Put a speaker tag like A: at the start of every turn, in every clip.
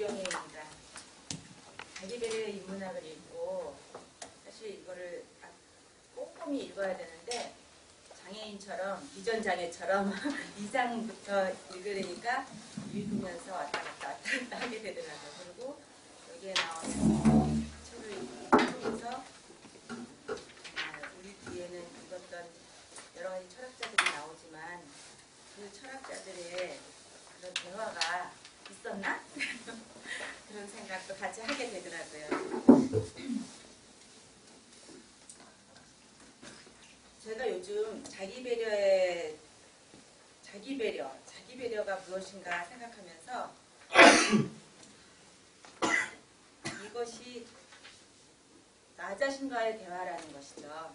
A: 유경혜입니다. 자기배려의 인문학을 읽고 사실 이거를 꼼꼼히 읽어야 되는데 장애인처럼 비전장애처럼 이상부터 읽으려니까 읽으면서 왔다 갔다 하게 되더라고요. 그리고 여기에 나오는 책을 통해서 우리 뒤에는 읽었던 여러 가지 철학자들이 나오지만 그 철학자들의 그런 대화가 있었나? 그런 생각도 같이 하게 되더라고요. 제가 요즘 자기배려가 무엇인가 생각하면서 이것이 나 자신과의 대화라는 것이죠.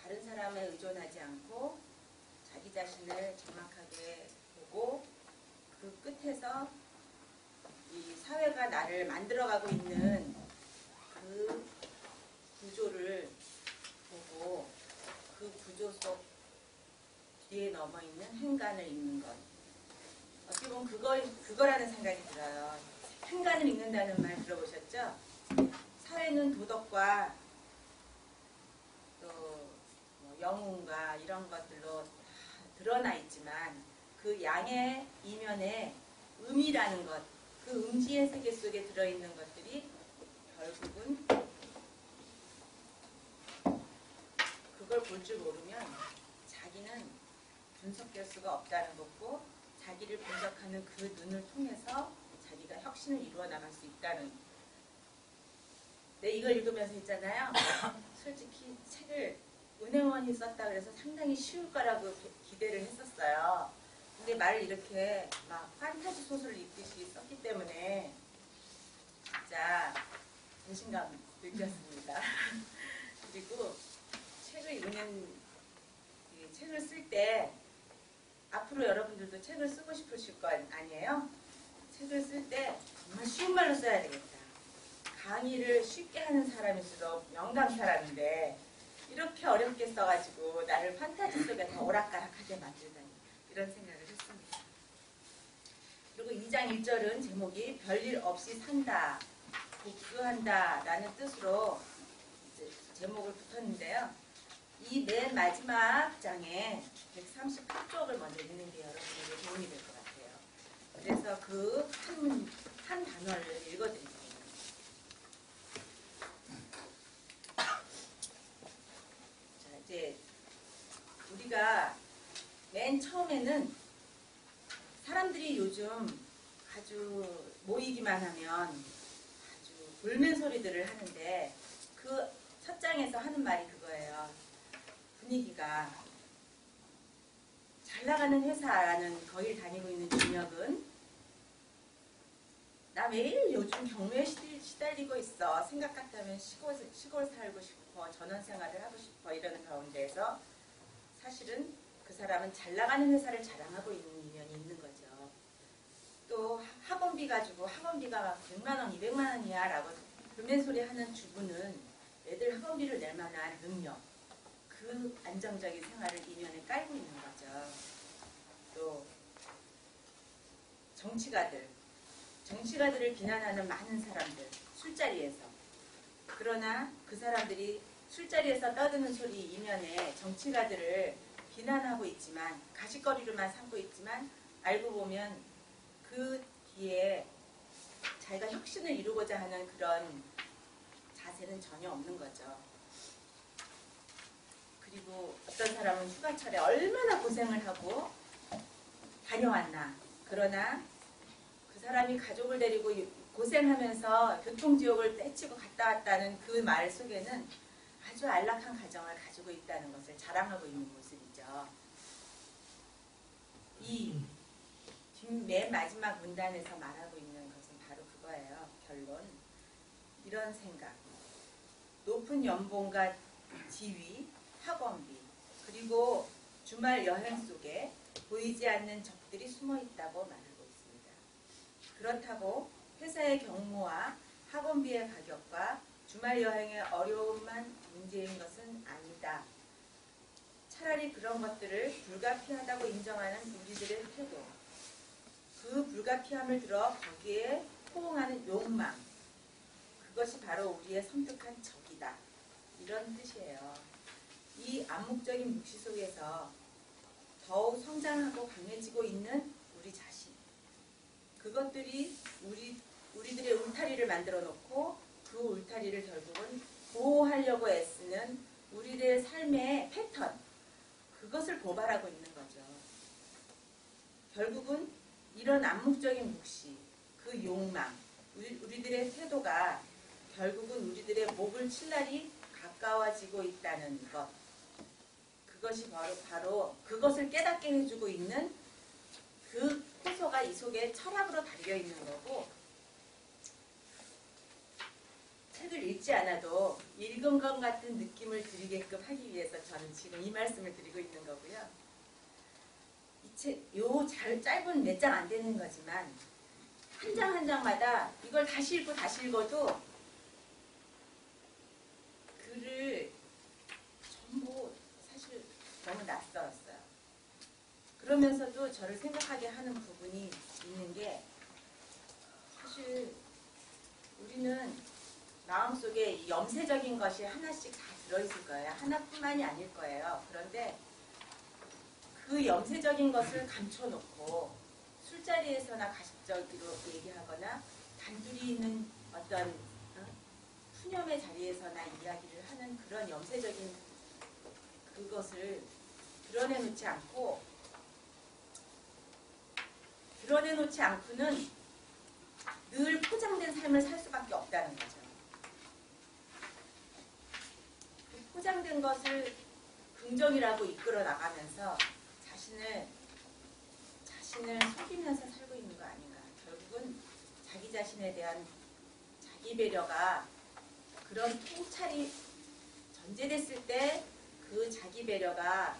A: 다른 사람에 의존하지 않고 자기 자신을 정확하게 보고 그 끝에서 이 사회가 나를 만들어가고 있는 그 구조를 보고 그 구조 속 뒤에 넘어있는 행간을 읽는 것. 어떻게 보면 그거라는 생각이 들어요. 행간을 읽는다는 말 들어보셨죠? 사회는 도덕과 또 뭐 영웅과 이런 것들로 다 드러나 있지만 그 양의 이면에 음이라는 것, 그 음지의 세계 속에 들어있는 것들이 결국은 그걸 볼 줄 모르면 자기는 분석될 수가 없다는 거고 자기를 분석하는 그 눈을 통해서 자기가 혁신을 이루어 나갈 수 있다는. 네, 이걸 읽으면서 했잖아요. 솔직히 책을 은행원이 썼다 그래서 상당히 쉬울 거라고 기대를 했었어요. 근데 말을 이렇게 막 판타지 소설을 읽듯이 썼기 때문에 진짜 자신감 느꼈습니다. 그리고 책을 쓸 때 앞으로 여러분들도 책을 쓰고 싶으실 거 아니에요? 책을 쓸 때 정말 쉬운 말로 써야 되겠다. 강의를 쉽게 하는 사람일수록 명강사라는데 이렇게 어렵게 써가지고 나를 판타지 속에 더 오락가락하게 만들다니 이런 생각을 했습니다. 그리고 2장 1절은 제목이 별일 없이 산다, 복수한다 라는 뜻으로 제목을 붙였는데요. 이 맨 마지막 장에 138쪽을 먼저 읽는 게 여러분에게 도움이 될 것 같아요. 그래서 그 한 단어를 읽어드릴게요. 자, 이제 우리가 맨 처음에는 사람들이 요즘 아주 모이기만 하면 아주 볼멘 소리들을 하는데 그 첫 장에서 하는 말이 그거예요. 분위기가 잘 나가는 회사라는 거길 다니고 있는 준혁은 나 매일 요즘 경무에 시달리고 있어. 생각 같다면 시골 살고 싶어. 전원생활을 하고 싶어. 이러는 가운데에서 사실은 그 사람은 잘 나가는 회사를 자랑하고 있는 이면이 있는 거죠. 또 학원비 가지고 학원비가 막 100만원, 200만원이야 라고 불맨소리 하는 주부는 애들 학원비를 낼 만한 능력, 그 안정적인 생활을 이면에 깔고 있는 거죠. 또 정치가들을 비난하는 많은 사람들, 술자리에서. 그러나 그 사람들이 술자리에서 떠드는 소리 이면에 정치가들을 비난하고 있지만, 가십거리로만 삼고 있지만 알고 보면 그 뒤에 자기가 혁신을 이루고자 하는 그런 자세는 전혀 없는 거죠. 그리고 어떤 사람은 휴가철에 얼마나 고생을 하고 다녀왔나. 그러나 그 사람이 가족을 데리고 고생하면서 교통지옥을 떼치고 갔다 왔다는 그 말 속에는 아주 안락한 가정을 가지고 있다는 것을 자랑하고 있는 모습이죠. 이 맨 마지막 문단에서 말하고 있는 것은 바로 그거예요. 결론. 이런 생각. 높은 연봉과 지위, 학원비, 그리고 주말 여행 속에 보이지 않는 적들이 숨어 있다고 말하고 있습니다. 그렇다고 회사의 경무와 학원비의 가격과 주말 여행의 어려움만 문제인 것은 아니다. 차라리 그런 것들을 불가피하다고 인정하는 우리들의 태도, 그 불가피함을 들어 거기에 포옹하는 욕망, 그것이 바로 우리의 섬뜩한 적이다. 이런 뜻이에요. 이 암묵적인 묵시 속에서 더욱 성장하고 강해지고 있는 우리 자신, 그것들이 우리들의 울타리를 만들어 놓고 그 울타리를 결국은 보호하려고 애쓰는 우리들의 삶의 패턴, 그것을 고발하고 있는 거죠. 결국은 이런 암묵적인 묵시, 그 욕망, 우리들의 태도가 결국은 우리들의 목을 칠 날이 가까워지고 있다는 것, 그것이 바로 그것을 깨닫게 해주고 있는 그 호소가 이 속에 철학으로 담겨 있는 거고, 책을 읽지 않아도 읽은 것 같은 느낌을 드리게끔 하기 위해서 저는 지금 이 말씀을 드리고 있는 거고요. 이 책, 짧은 몇 장 안 되는 거지만 한 장 한 장마다 이걸 다시 읽고 다시 읽어도 글을 전부 사실 너무 낯설었어요. 그러면서도 저를 생각하게 하는 부분이 있는 게, 사실 우리는 마음속에 염세적인 것이 하나씩 다 들어있을 거예요. 하나뿐만이 아닐 거예요. 그런데 그 염세적인 것을 감춰놓고 술자리에서나 가식적으로 얘기하거나 단둘이 있는 어떤 푸념의 자리에서나 이야기를 하는 그런 염세적인 그것을 드러내놓지 않고는 늘 포장된 삶을 살 수밖에 없다는 거죠. 그 포장된 것을 긍정이라고 이끌어 나가면서 자신을 속이면서 살고 있는 거 아닌가. 결국은 자기 자신에 대한 자기 배려가, 그런 통찰이 전제됐을 때 그 자기 배려가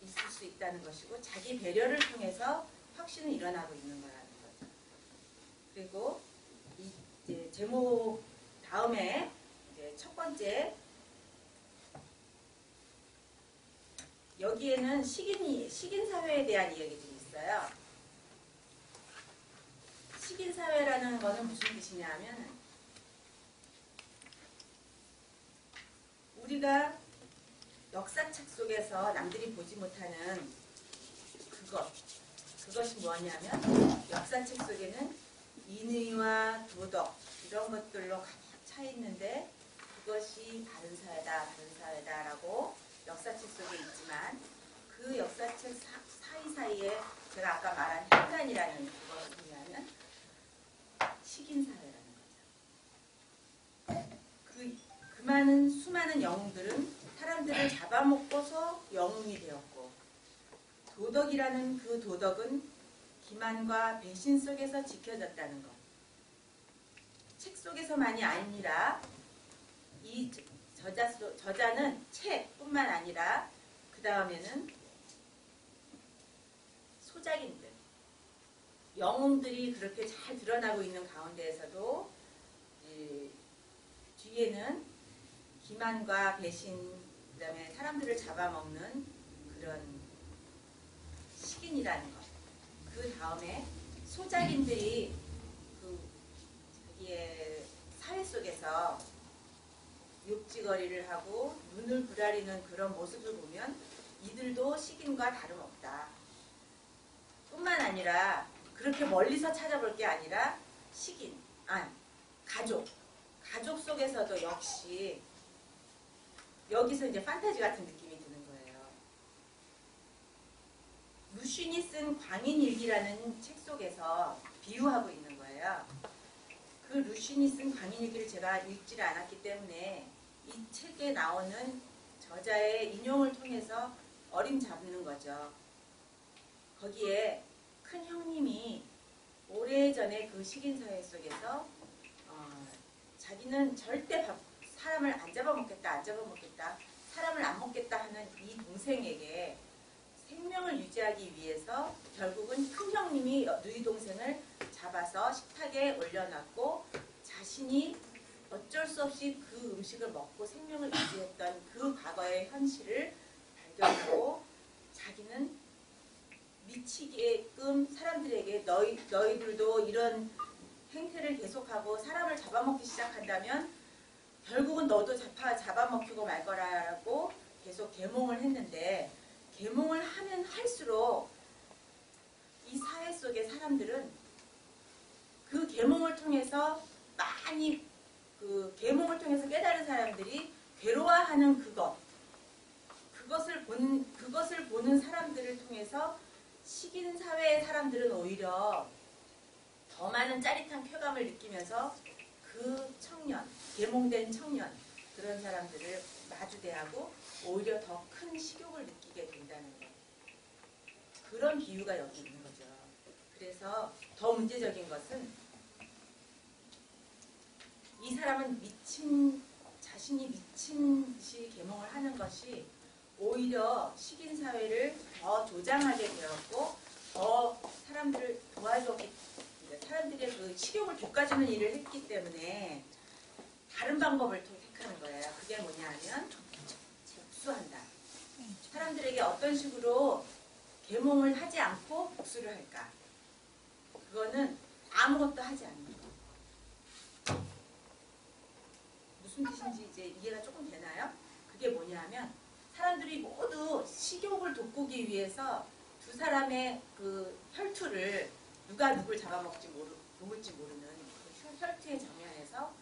A: 있을 수 있다는 것이고, 자기 배려를 통해서 혁신은 일어나고 있는 거라는 거죠. 그리고 이제 제목 다음에 이제 첫 번째, 여기에는 식인 사회에 대한 이야기들이 있어요. 식인 사회라는 것은 무슨 뜻이냐면, 우리가 역사책 속에서 남들이 보지 못하는 그것이 뭐냐면, 역사책 속에는 인의와 도덕 이런 것들로 가득 차 있는데, 그것이 바른 사회다라고 역사책 속에 있지만, 그 역사책 사이사이에 제가 아까 말한 행간이라는 그것은 뭐냐면 식인사회라는 거죠. 그 많은 수많은 영웅들은 사람들을 잡아먹고서 영웅이 되었고, 도덕이라는 그 도덕은 기만과 배신 속에서 지켜졌다는 것. 책 속에서만이 아니라 이 저자는 책뿐만 아니라 그 다음에는 소작인들, 영웅들이 그렇게 잘 드러나고 있는 가운데에서도 뒤에는 기만과 배신, 그 다음에 사람들을 잡아먹는 그런 식인이라는 것. 그 다음에 소작인들이 그 자기의 사회 속에서 욕지거리를 하고 눈을 부라리는 그런 모습을 보면 이들도 식인과 다름없다. 뿐만 아니라 그렇게 멀리서 찾아볼 게 아니라 가족 속에서도 역시 여기서 이제 판타지 같은 느낌이 드는 거예요. 루쉔이 쓴 광인일기라는 책 속에서 비유하고 있는 거예요. 그 루쉔이 쓴 광인일기를 제가 읽지를 않았기 때문에 이 책에 나오는 저자의 인용을 통해서 어림잡는 거죠. 거기에 큰 형님이 오래전에 그 식인사회 속에서 자기는 절대 사람을 안 잡아먹겠다, 사람을 안 먹겠다 하는 이 동생에게 생명을 유지하기 위해서 결국은 큰 형님이 누이 동생을 잡아서 식탁에 올려놨고, 자신이 어쩔 수 없이 그 음식을 먹고 생명을 유지했던 그 과거의 현실을 발견하고, 자기는 미치게끔 사람들에게 너희들도 이런 행태를 계속하고 사람을 잡아먹기 시작한다면 결국은 너도 잡아먹히고 말 거라고 계속 계몽을 했는데, 계몽을 하면 할수록 이 사회 속의 사람들은 그 계몽을 통해서 많이, 그 계몽을 통해서 깨달은 사람들이 괴로워하는 그것을 보는 사람들을 통해서 식인 사회의 사람들은 오히려 더 많은 짜릿한 쾌감을 느끼면서 그 청년, 계몽된 청년, 그런 사람들을 마주대하고 오히려 더 큰 식욕을 느끼게 된다는 거. 그런 비유가 여기 있는 거죠. 그래서 더 문제적인 것은 이 사람은 자신이 미친 듯이 계몽을 하는 것이 오히려 식인 사회를 더 조장하게 되었고, 더 사람들을 도와줬기, 사람들의 그 식욕을 돋궈주는 일을 했기 때문에 다른 방법을 택하는 거예요. 그게 뭐냐 하면 복수한다. 사람들에게 어떤 식으로 계몽을 하지 않고 복수를 할까? 그거는 아무것도 하지 않는 거. 무슨 뜻인지 이제 이해가 조금 되나요? 그게 뭐냐 하면 사람들이 모두 식욕을 돋구기 위해서 두 사람의 그 혈투를, 누가 누굴 잡아먹을지 모르는 그 혈투의 장면에서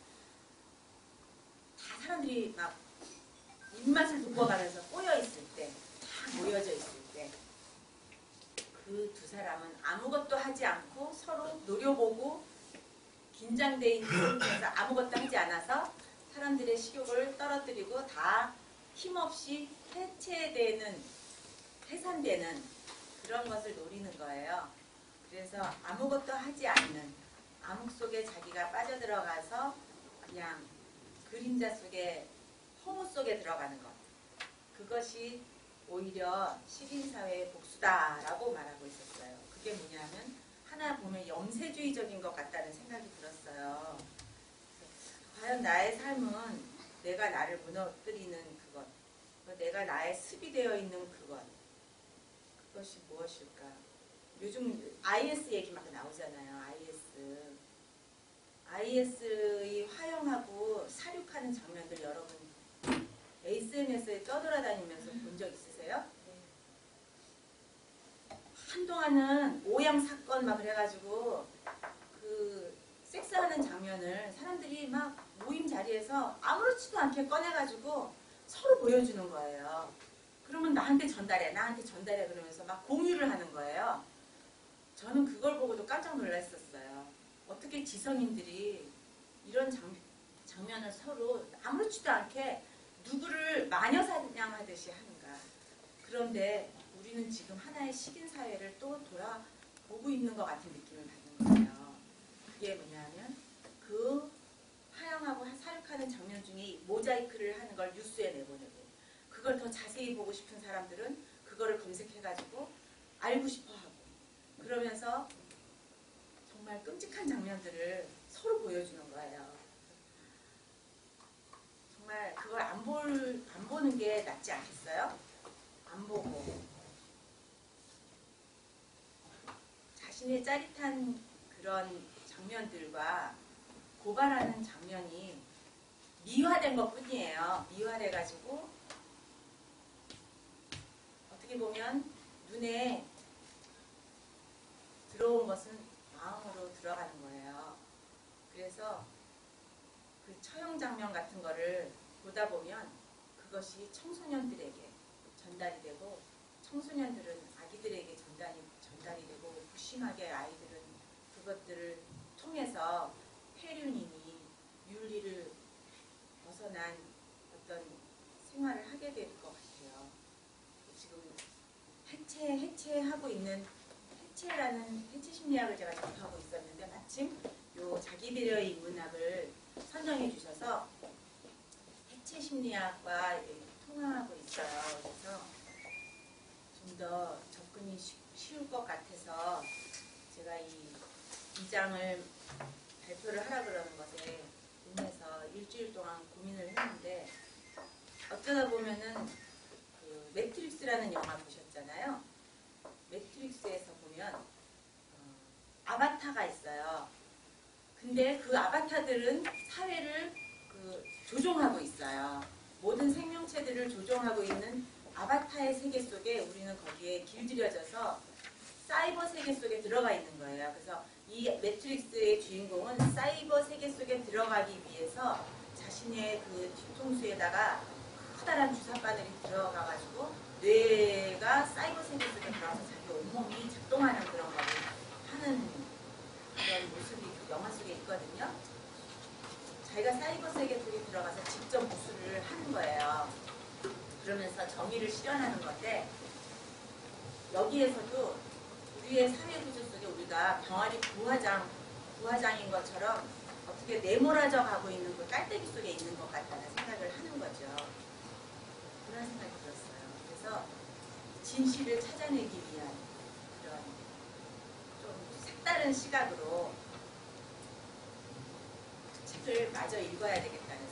A: 다 사람들이 막 입맛을 돋궈가면서 꼬여있을 때, 다 모여져 있을 때, 그 두 사람은 아무것도 하지 않고 서로 노려보고 긴장돼 있는 상태에서 아무것도 하지 않아서 사람들의 식욕을 떨어뜨리고 다 힘없이 해산되는 그런 것을 노리는 거예요. 그래서 아무것도 하지 않는, 암흑 속에 자기가 빠져들어가서 그냥 그림자 속에, 허무 속에 들어가는 것. 그것이 오히려 식인사회의 복수다라고 말하고 있었어요. 그게 뭐냐면 하나 보면 염세주의적인 것 같다는 생각이 들었어요. 과연 나의 삶은 내가 나를 무너뜨리는 그것, 내가 나의 습이 되어 있는 그것이 무엇일까? 요즘 IS 얘기 막 나오잖아요. IS의 화형하고 사륙하는 장면들 여러분 SNS에 떠돌아다니면서 본 적 있으세요? 한동안은 오양 사건 막 그래가지고 그 섹스하는 장면을 사람들이 막 모임 자리에서 아무렇지도 않게 꺼내가지고 서로 보여주는 거예요. 그러면 나한테 전달해 그러면서 막 공유를 하는 거예요. 저는 그걸 보고도 깜짝 놀랐었어요. 어떻게 지성인들이 이런 장면을 서로 아무렇지도 않게 누구를 마녀 사냥하듯이 하는가. 그런데 우리는 지금 하나의 식인 사회를 또 돌아보고 있는 것 같은 느낌을 받는 거예요. 그게 뭐냐면 그 화형하고 사육하는 장면 중에 모자이크를 하는 걸 뉴스에 내보내고, 그걸 더 자세히 보고 싶은 사람들은 그거를 검색해가지고 알고 싶어 하고, 그러면서 정말 끔찍한 장면들을 서로 보여주는 거예요. 정말 그걸 안 보는 게 낫지 않겠어요? 안 보고 자신의 짜릿한 그런 장면들과 고발하는 장면이 미화된 것 뿐이에요. 미화돼가지고 어떻게 보면 눈에 들어온 것은 마음으로 들어가는 거예요. 그래서 그 처형 장면 같은 거를 보다 보면 그것이 청소년들에게 전달이 되고, 청소년들은 아기들에게 전달이 되고, 무심하게 아이들은 그것들을 통해서 폐륜이니 윤리를 벗어난 어떤 생활을 하게 될 것 같아요. 지금 해체하고 있는 해체 심리학을 제가 접하고 있었는데 마침 요 자기 배려의 인문학을 선정해 주셔서 해체 심리학과 통합하고 있어요. 그래서 좀 더 접근이 쉬울 것 같아서 제가 이 장을 발표를 하라 그러는 것에 임해서 일주일 동안 고민을 했는데, 어쩌다 보면은 그 매트릭스라는 영화 보셨잖아요. 매트릭스에서 보면 아바타가 있어요. 근데 그 아바타들은 사회를 조종하고 있어요. 모든 생명체들을 조종하고 있는 아바타의 세계 속에 우리는 거기에 길들여져서 사이버 세계 속에 들어가 있는 거예요. 그래서 이 매트릭스의 주인공은 사이버 세계 속에 들어가기 위해서 자신의 그 뒤통수에다가 커다란 주사바늘이 들어가가지고 뇌가 사이버 세계 속에 들어가서 자기 온몸이 작동하는 그런 거를 하는 그런 모습이 그 영화 속에 있거든요. 자기가 사이버 세계 속에 들어가서 직접 무술을 하는 거예요. 그러면서 정의를 실현하는 건데, 여기에서도 우리의 사회 구조 속에 우리가 병아리 부화장인 것처럼 어떻게 내몰아져 가고 있는 그 깔때기 속에 있는 것 같다는 생각을 하는 거죠. 그런 생각이 들었어요. 그래서 진실을 찾아내기 위한 그런 좀 색다른 시각으로 책을 마저 읽어야 되겠다는